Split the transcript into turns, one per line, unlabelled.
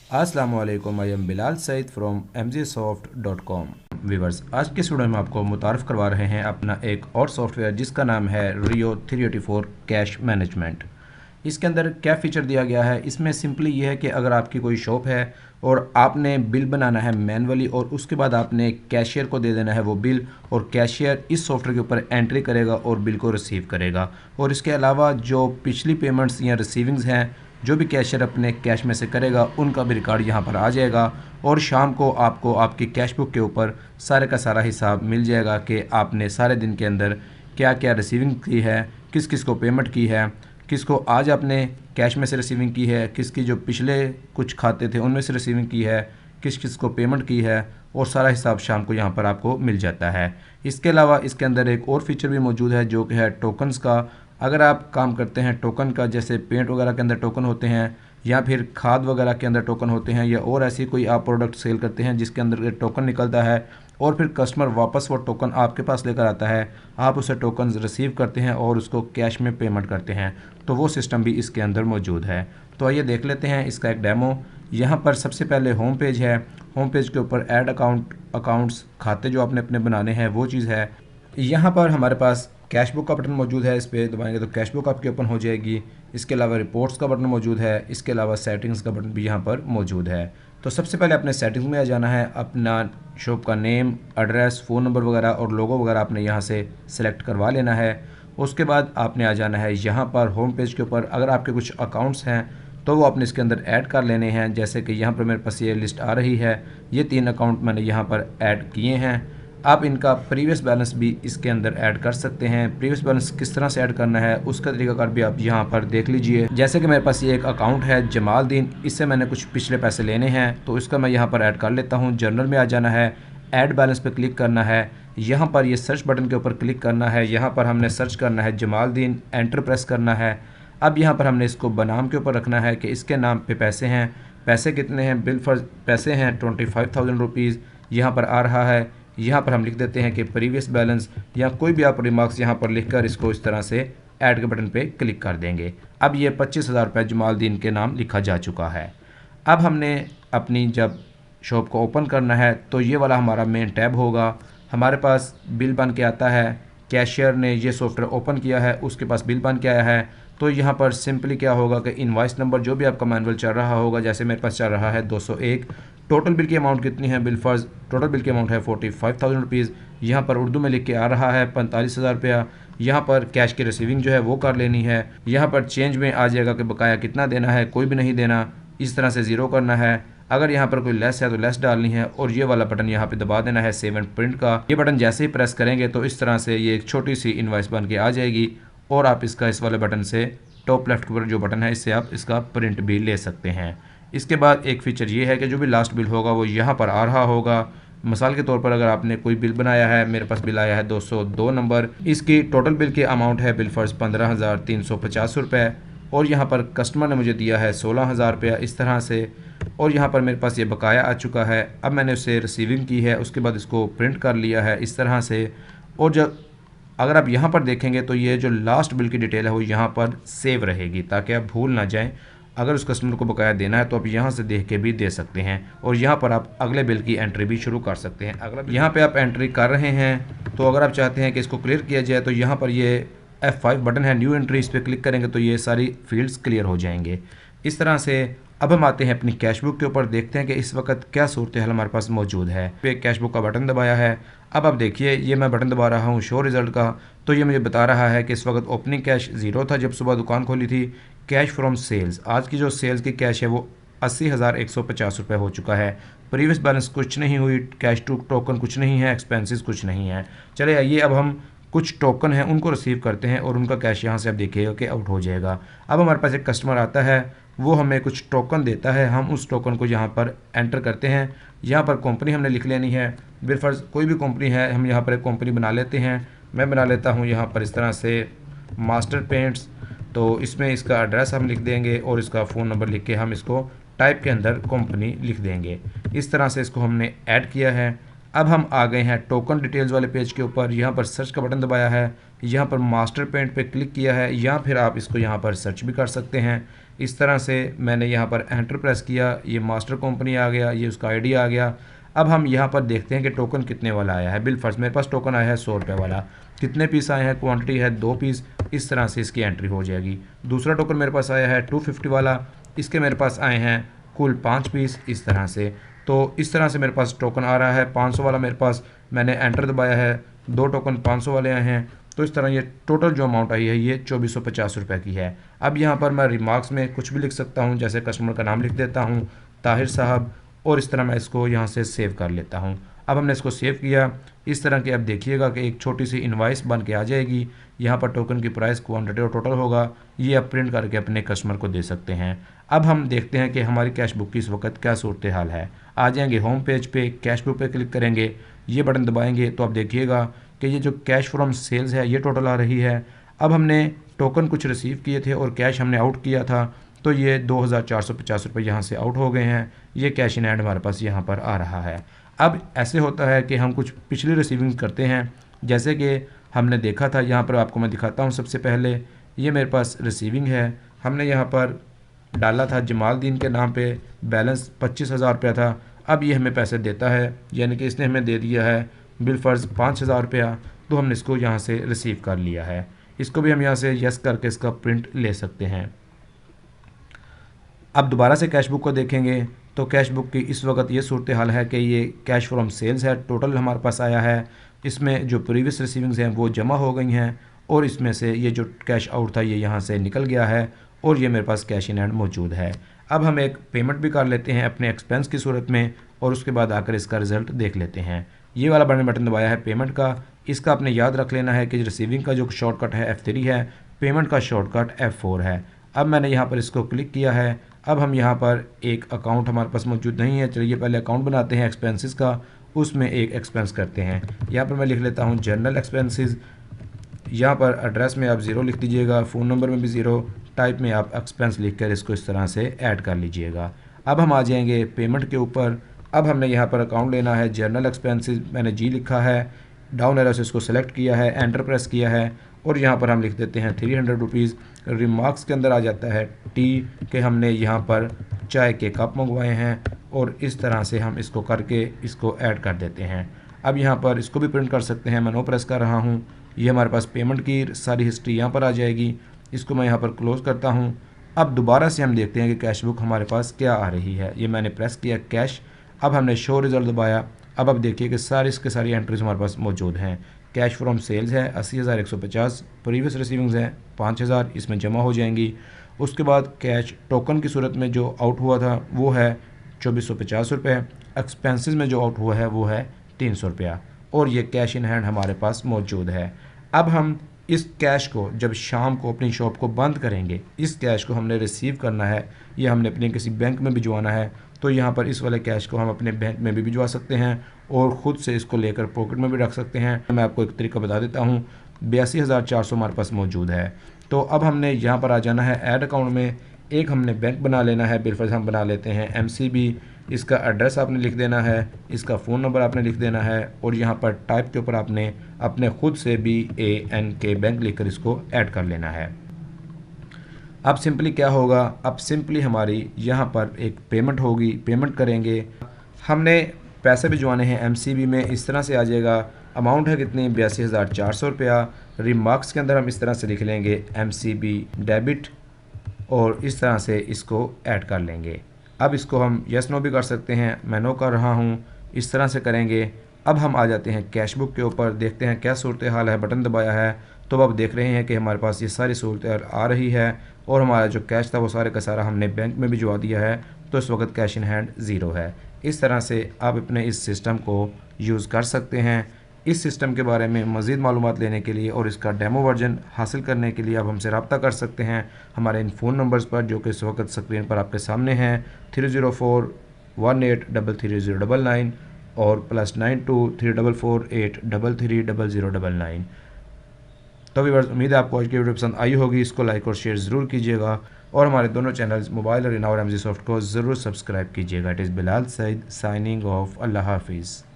अस्सलाम वालेकुम, I am Bilal Saeed from mgsoft.com। Viewers, आज के स्टूडियो में आपको मुतारफ़ करवा रहे हैं अपना एक और सॉफ्टवेयर जिसका नाम है रियो 384 कैश मैनेजमेंट। इसके अंदर क्या फ़ीचर दिया गया है, इसमें सिंपली ये है कि अगर आपकी कोई शॉप है और आपने बिल बनाना है मैनुअली और उसके बाद आपने कैशियर को दे देना है वो बिल, और कैशियर इस सॉफ्टवेयर के ऊपर एंट्री करेगा और बिल को रिसीव करेगा। और इसके अलावा जो पिछली पेमेंट्स या रिसीविंग्स हैं, जो भी कैशियर अपने कैश में से करेगा उनका भी रिकॉर्ड यहाँ पर आ जाएगा, और शाम को आपको आपकी कैश बुक के ऊपर सारे का सारा हिसाब मिल जाएगा कि आपने सारे दिन के अंदर क्या क्या रिसीविंग की है, किस किस को पेमेंट की है, किसको आज आपने कैश में से रिसीविंग की है, किसकी जो पिछले कुछ खाते थे उनमें से रिसीविंग की है, किस किस को पेमेंट की है, और सारा हिसाब शाम को यहाँ पर आपको मिल जाता है। इसके अलावा इसके अंदर एक और फीचर भी मौजूद है जो कि है टोकन्स का। अगर आप काम करते हैं टोकन का, जैसे पेंट वगैरह के अंदर टोकन होते हैं या फिर खाद वगैरह के अंदर टोकन होते हैं, या और ऐसी कोई आप प्रोडक्ट सेल करते हैं जिसके अंदर टोकन निकलता है और फिर कस्टमर वापस वो टोकन आपके पास लेकर आता है, आप उसे टोकन रिसीव करते हैं और उसको कैश में पेमेंट करते हैं, तो वो सिस्टम भी इसके अंदर मौजूद है। तो आइए देख लेते हैं इसका एक डेमो। यहाँ पर सबसे पहले होम पेज है। होम पेज के ऊपर ऐड अकाउंट्स, खाते जो आपने अपने बनाने हैं वो चीज़ है। यहाँ पर हमारे पास कैश बुक का बटन मौजूद है, इस पर दबाएंगे तो कैश बुक आपकी ओपन हो जाएगी। इसके अलावा रिपोर्ट्स का बटन मौजूद है। इसके अलावा सेटिंग्स का बटन भी यहाँ पर मौजूद है। तो सबसे पहले अपने सेटिंग्स में आ जाना है, अपना शॉप का नेम, एड्रेस, फ़ोन नंबर वगैरह और लोगो वगैरह आपने यहाँ से सिलेक्ट करवा लेना है। उसके बाद आपने आ जाना है यहाँ पर होम पेज के ऊपर। अगर आपके कुछ अकाउंट्स हैं तो वो आपने इसके अंदर ऐड कर लेने हैं। जैसे कि यहाँ पर मेरे पास ये लिस्ट आ रही है, ये 3 अकाउंट मैंने यहाँ पर ऐड किए हैं। आप इनका प्रीवियस बैलेंस भी इसके अंदर ऐड कर सकते हैं। प्रीवियस बैलेंस किस तरह से ऐड करना है उसका तरीकाकार भी आप यहाँ पर देख लीजिए। जैसे कि मेरे पास ये एक अकाउंट है जमालदीन, इससे मैंने कुछ पिछले पैसे लेने हैं तो इसका मैं यहाँ पर ऐड कर लेता हूँ। जर्नल में आ जाना है, ऐड बैलेंस पे क्लिक करना है, यहाँ पर ये सर्च बटन के ऊपर क्लिक करना है। यहाँ पर हमने सर्च करना है जमालदीन, एंटर प्रेस करना है। अब यहाँ पर हमने इसको बनाम के ऊपर रखना है कि इसके नाम पे पैसे हैं। पैसे कितने हैं? बिल फॉर पैसे हैं 25,000 रुपीज़ यहाँ पर आ रहा है। यहाँ पर हम लिख देते हैं कि प्रीवियस बैलेंस, या कोई भी आप रिमार्क्स यहाँ पर लिखकर इसको इस तरह से ऐड के बटन पे क्लिक कर देंगे। अब ये 25,000 रुपये जमालदीन के नाम लिखा जा चुका है। अब हमने अपनी जब शॉप को ओपन करना है तो ये वाला हमारा मेन टैब होगा। हमारे पास बिल बन के आता है, कैशियर ने ये सॉफ्टवेयर ओपन किया है, उसके पास बिल बन के आया है। तो यहाँ पर सिंपली क्या होगा कि इनवॉइस नंबर जो भी आपका मैनुअल चल रहा होगा, जैसे मेरे पास चल रहा है 201। टोटल बिल की अमाउंट कितनी है? बिल फर्ज टोटल बिल की अमाउंट है 45,000 रुपीज़। यहाँ पर उर्दू में लिख के आ रहा है 45,000 रुपया। यहाँ पर कैश की रिसीविंग जो है वो कर लेनी है। यहाँ पर चेंज में आ जाएगा कि बकाया कितना देना है, कोई भी नहीं देना, इस तरह से ज़ीरो करना है। अगर यहाँ पर कोई लेस है तो लेस डालनी है, और ये वाला बटन यहाँ पे दबा देना है सेव एंड प्रिंट का। ये बटन जैसे ही प्रेस करेंगे तो इस तरह से ये एक छोटी सी इनवॉइस बन के आ जाएगी, और आप इसका इस वाले बटन से टॉप लेफ्ट के ऊपर जो बटन है इससे आप इसका प्रिंट भी ले सकते हैं। इसके बाद एक फ़ीचर ये है कि जो भी लास्ट बिल होगा वो यहाँ पर आ रहा होगा। मिसाल के तौर पर अगर आपने कोई बिल बनाया है, मेरे पास बिल आया है 202 नंबर, इसकी टोटल बिल की अमाउंट है बिल फर्ज 15,350 रुपये, और यहाँ पर कस्टमर ने मुझे दिया है 16,000 रुपया इस तरह से, और यहाँ पर मेरे पास ये बकाया आ चुका है। अब मैंने उसे रिसीविंग की है, उसके बाद इसको प्रिंट कर लिया है इस तरह से। और जब अगर आप यहाँ पर देखेंगे तो ये जो लास्ट बिल की डिटेल है वो यहाँ पर सेव रहेगी ताकि आप भूल ना जाएं। अगर उस कस्टमर को बकाया देना है तो आप यहाँ से देख के भी दे सकते हैं, और यहाँ पर आप अगले बिल की एंट्री भी शुरू कर सकते हैं। अगर यहाँ पे आप एंट्री कर रहे हैं तो अगर आप चाहते हैं कि इसको क्लियर किया जाए तो यहाँ पर ये F5 बटन है, न्यू एंट्री, इस पर क्लिक करेंगे तो ये सारी फील्ड्स क्लियर हो जाएंगे इस तरह से। अब हम आते हैं अपनी कैश बुक के ऊपर, देखते हैं कि इस वक्त क्या सूरत हाल हमारे पास मौजूद है। पे कैश बुक का बटन दबाया है। अब आप देखिए ये मैं बटन दबा रहा हूँ शो रिज़ल्ट का, तो ये मुझे बता रहा है कि इस वक्त ओपनिंग कैश 0 था जब सुबह दुकान खोली थी। कैश फ्रॉम सेल्स, आज की जो सेल्स की कैश है वो 80,150 रुपये हो चुका है। प्रीवियस बैलेंस कुछ नहीं हुई, कैश टू टोकन कुछ नहीं है, एक्सपेंसेस कुछ नहीं है। चले आइए अब हम कुछ टोकन हैं उनको रिसीव करते हैं, और उनका कैश यहाँ से आप देखिएगा कि आउट हो जाएगा। अब हमारे पास एक कस्टमर आता है, वो हमें कुछ टोकन देता है, हम उस टोकन को यहाँ पर एंटर करते हैं। यहाँ पर कंपनी हमने लिख लेनी है, बिलफर्ज कोई भी कंपनी है, हम यहाँ पर एक कंपनी बना लेते हैं। मैं बना लेता हूँ यहाँ पर इस तरह से मास्टर पेंट्स, तो इसमें इसका एड्रेस हम लिख देंगे और इसका फ़ोन नंबर लिख के हम इसको टाइप के अंदर कंपनी लिख देंगे। इस तरह से इसको हमने ऐड किया है। अब हम आ गए हैं टोकन डिटेल्स वाले पेज के ऊपर। यहाँ पर सर्च का बटन दबाया है, यहाँ पर मास्टर पेंट पे क्लिक किया है, या फिर आप इसको यहाँ पर सर्च भी कर सकते हैं। इस तरह से मैंने यहाँ पर एंटर प्रेस किया, ये मास्टर कंपनी आ गया, ये उसका आईडी आ गया। अब हम यहाँ पर देखते हैं कि टोकन कितने वाला आया है। बिल फर्स्ट मेरे पास टोकन आया है 100 रुपये वाला। कितने पीस आए हैं, क्वांटिटी है 2 पीस। इस तरह से इसकी एंट्री हो जाएगी। दूसरा टोकन मेरे पास आया है 250 वाला, इसके मेरे पास आए हैं कुल 5 पीस। इस तरह से तो इस तरह से मेरे पास टोकन आ रहा है। 500 वाला मेरे पास, मैंने एंटर दबाया है, 2 टोकन 500 वाले आए हैं। तो इस तरह ये टोटल जो अमाउंट आई है ये 2450 रुपये की है। अब यहाँ पर मैं रिमार्क्स में कुछ भी लिख सकता हूँ, जैसे कस्टमर का नाम लिख देता हूँ, ताहिर साहब, और इस तरह मैं इसको यहाँ से सेव कर लेता हूँ। अब हमने इसको सेव किया। इस तरह के अब देखिएगा कि एक छोटी सी इनवाइस बन के आ जाएगी। यहाँ पर टोकन की प्राइस, क्वांटिटी और टोटल होगा। ये आप प्रिंट करके अपने कस्टमर को दे सकते हैं। अब हम देखते हैं कि हमारी कैश बुक की इस वक्त क्या सूरत हाल है। आ जाएंगे होम पेज पे, कैश बुक पे क्लिक करेंगे, ये बटन दबाएंगे तो आप देखिएगा कि ये जो कैश फ्रॉम सेल्स है ये टोटल आ रही है। अब हमने टोकन कुछ रिसीव किए थे और कैश हमने आउट किया था, तो ये 2450 रुपये यहाँ से आउट हो गए हैं। ये कैश इन हैंड हमारे पास यहाँ पर आ रहा है। अब ऐसे होता है कि हम कुछ पिछली रिसीविंग करते हैं, जैसे कि हमने देखा था। यहाँ पर आपको मैं दिखाता हूँ। सबसे पहले ये मेरे पास रिसीविंग है, हमने यहाँ पर डाला था जमालदीन के नाम पे, बैलेंस 25,000 रुपया था। अब ये हमें पैसे देता है, यानी कि इसने हमें दे दिया है बिल फ़र्ज़ 5,000 रुपया, तो हमने इसको यहाँ से रिसीव कर लिया है। इसको भी हम यहाँ से यस करके इसका प्रिंट ले सकते हैं। अब दोबारा से कैश बुक को देखेंगे तो कैश बुक की इस वक्त ये सूरत हाल है कि ये कैश फ्रॉम सेल्स है, टोटल हमारे पास आया है। इसमें जो प्रीवियस रिसीविंग्स हैं वो जमा हो गई हैं, और इसमें से ये जो कैश आउट था ये यहाँ से निकल गया है, और ये मेरे पास कैश इन हैंड मौजूद है। अब हम एक पेमेंट भी कर लेते हैं अपने एक्सपेंस की सूरत में, और उसके बाद आकर इसका रिज़ल्ट देख लेते हैं। ये वाला बटन दबाया है पेमेंट का। इसका आपने याद रख लेना है कि रिसीविंग का जो शॉर्टकट है F3 है, पेमेंट का शॉर्टकट F4 है। अब मैंने यहाँ पर इसको क्लिक किया है। अब हम यहाँ पर एक अकाउंट हमारे पास मौजूद नहीं है, चलिए पहले अकाउंट बनाते हैं एक्सपेंसेस का, उसमें एक एक्सपेंस करते हैं। यहाँ पर मैं लिख लेता हूँ जनरल एक्सपेंसेस। यहाँ पर एड्रेस में आप 0 लिख दीजिएगा, फ़ोन नंबर में भी 0, टाइप में आप एक्सपेंस लिख कर इसको इस तरह से ऐड कर लीजिएगा। अब हम आ जाएंगे पेमेंट के ऊपर। अब हमने यहाँ पर अकाउंट लेना है जनरल एक्सपेंसेस, मैंने जी लिखा है, डाउन एरो से इसको सेलेक्ट किया है, एंटर प्रेस किया है, और यहाँ पर हम लिख देते हैं 300 रुपीज़। रिमार्क्स के अंदर आ जाता है टी के हमने यहाँ पर चाय के कप मंगवाए हैं, और इस तरह से हम इसको करके इसको ऐड कर देते हैं। अब यहाँ पर इसको भी प्रिंट कर सकते हैं, मैं नो प्रेस कर रहा हूँ। ये हमारे पास पेमेंट की सारी हिस्ट्री यहाँ पर आ जाएगी। इसको मैं यहाँ पर क्लोज़ करता हूँ। अब दोबारा से हम देखते हैं कि कैश बुक हमारे पास क्या आ रही है। ये मैंने प्रेस किया कैश, अब हमने शो रिज़ल्ट दबाया। अब देखिए कि सारी एंट्रीज हमारे पास मौजूद हैं। कैश फ्रॉम सेल्स है 80,150, प्रीवियस रिसीविंग्स हैं 5,000, इसमें जमा हो जाएंगी। उसके बाद कैश टोकन की सूरत में जो आउट हुआ था वो है 2450 रुपये, एक्सपेंसेस में जो आउट हुआ है वो है 300 रुपया, और ये कैश इन हैंड हमारे पास मौजूद है। अब हम इस कैश को जब शाम को अपनी शॉप को बंद करेंगे, इस कैश को हमने रिसीव करना है, ये हमने अपने किसी बैंक में भिजवाना है, तो यहाँ पर इस वाले कैश को हम अपने बैंक में भी भिजवा सकते हैं, और ख़ुद से इसको लेकर पॉकेट में भी रख सकते हैं। मैं आपको एक तरीका बता देता हूँ। 82,400 हमारे पास मौजूद है। तो अब हमने यहाँ पर आ जाना है ऐड अकाउंट में, एक हमने बैंक बना लेना है। बिलफर्ज हम बना लेते हैं MCB, इसका एड्रेस आपने लिख देना है, इसका फ़ोन नंबर आपने लिख देना है, और यहाँ पर टाइप के ऊपर आपने अपने खुद से BANK बैंक लिखकर इसको ऐड कर लेना है। अब सिंपली क्या होगा, अब सिंपली हमारी यहाँ पर एक पेमेंट होगी, पेमेंट करेंगे। हमने पैसे भिजवाने हैं MCB में, इस तरह से आ जाएगा। अमाउंट है कितनी, 82,400 रुपया। रिमार्क्स के अंदर हम इस तरह से लिख लेंगे MCB डेबिट, और इस तरह से इसको ऐड कर लेंगे। अब इसको हम यस नो भी कर सकते हैं, मैं नो कर रहा हूँ, इस तरह से करेंगे। अब हम आ जाते हैं कैश बुक के ऊपर, देखते हैं क्या सूरत हाल है। बटन दबाया है तो अब देख रहे हैं कि हमारे पास ये सारी सूरत आ रही है, और हमारा जो कैश था वो सारे का सारा हमने बैंक में भिजवा दिया है, तो इस वक्त कैश इन हैंड 0 है। इस तरह से आप अपने इस सिस्टम को यूज़ कर सकते हैं। इस सिस्टम के बारे में मज़ीद मालूमात लेने के लिए और इसका डेमो वर्जन हासिल करने के लिए आप हमसे रब्ता कर सकते हैं हमारे इन फ़ोन नंबर्स पर, जो कि इस वक्त स्क्रीन पर आपके सामने हैं, 30418330099 और +92 34483330099। तो व्यूअर्स, उम्मीद है आपको आज की वीडियो पसंद आई होगी। इसको लाइक और शेयर ज़रूर कीजिएगा, और हमारे दोनों चैनल्स मोबाइल और इनावर MG सॉफ्ट को ज़रूर सब्सक्राइब कीजिएगा। It is Bilal Saeed signing off. Allah हाफिज़।